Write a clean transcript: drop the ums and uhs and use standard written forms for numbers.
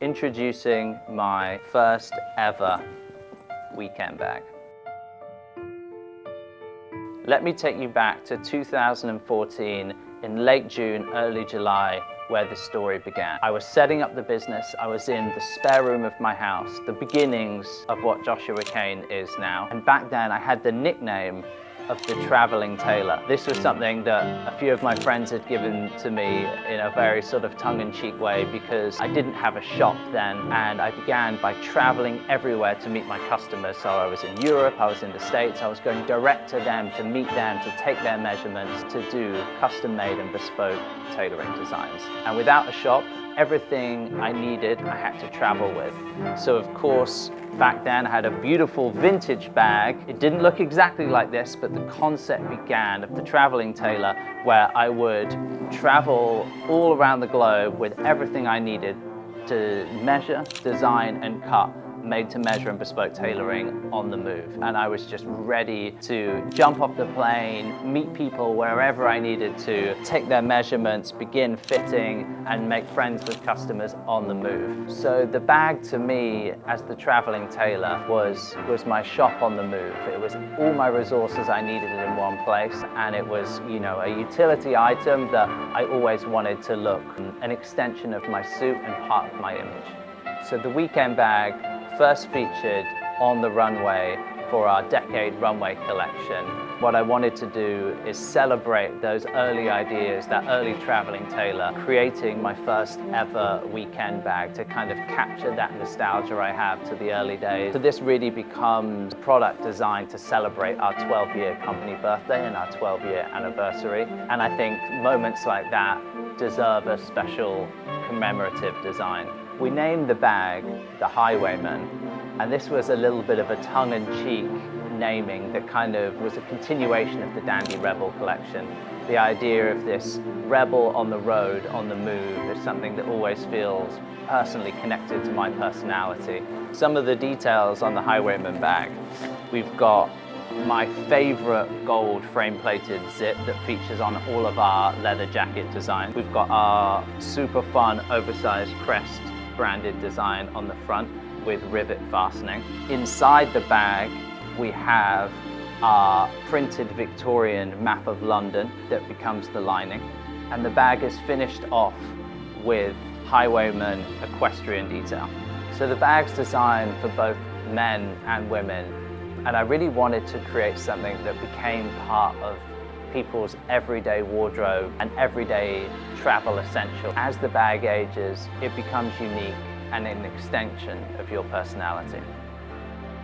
Introducing my first ever weekend bag. Let me take you back to 2014 in late June, early July, where this story began. I was setting up the business. I was in the spare room of my house, the beginnings of what Joshua Kane is now. And back then I had the nickname of the traveling tailor. This was something that a few of my friends had given to me in a very sort of tongue-in-cheek way because I didn't have a shop then, and I began by traveling everywhere to meet my customers. So I was in Europe, I was in the States, I was going direct to them to meet them, to take their measurements, to do custom-made and bespoke tailoring designs. And without a shop, everything I needed, I had to travel with. So of course, back then I had a beautiful vintage bag. It didn't look exactly like this, but the concept began of the traveling tailor, where I would travel all around the globe with everything I needed to measure, design, and cut made to measure and bespoke tailoring on the move. And I was just ready to jump off the plane, meet people wherever I needed to, take their measurements, begin fitting, and make friends with customers on the move. So the bag to me, as the traveling tailor, was my shop on the move. It was all my resources I needed in one place, and it was, you know, a utility item that I always wanted to look, an extension of my suit and part of my image. So the weekend bag first featured on the runway for our Decade Runway collection. What I wanted to do is celebrate those early ideas, that early traveling tailor, creating my first ever weekend bag to kind of capture that nostalgia I have to the early days. So this really becomes a product designed to celebrate our 12-year company birthday and our 12-year anniversary. And I think moments like that deserve a special commemorative design. We named the bag the Highwayman, and this was a little bit of a tongue-in-cheek naming that kind of was a continuation of the Dandy Rebel collection. The idea of this rebel on the road, on the move, is something that always feels personally connected to my personality. Some of the details on the Highwayman bag. We've got my favorite gold frame-plated zip that features on all of our leather jacket designs. We've got our super fun oversized crest branded design on the front with rivet fastening. Inside the bag, we have our printed Victorian map of London that becomes the lining. And the bag is finished off with Highwayman equestrian detail. So the bag's designed for both men and women. And I really wanted to create something that became part of people's everyday wardrobe and everyday travel essential. As the bag ages, it becomes unique and an extension of your personality.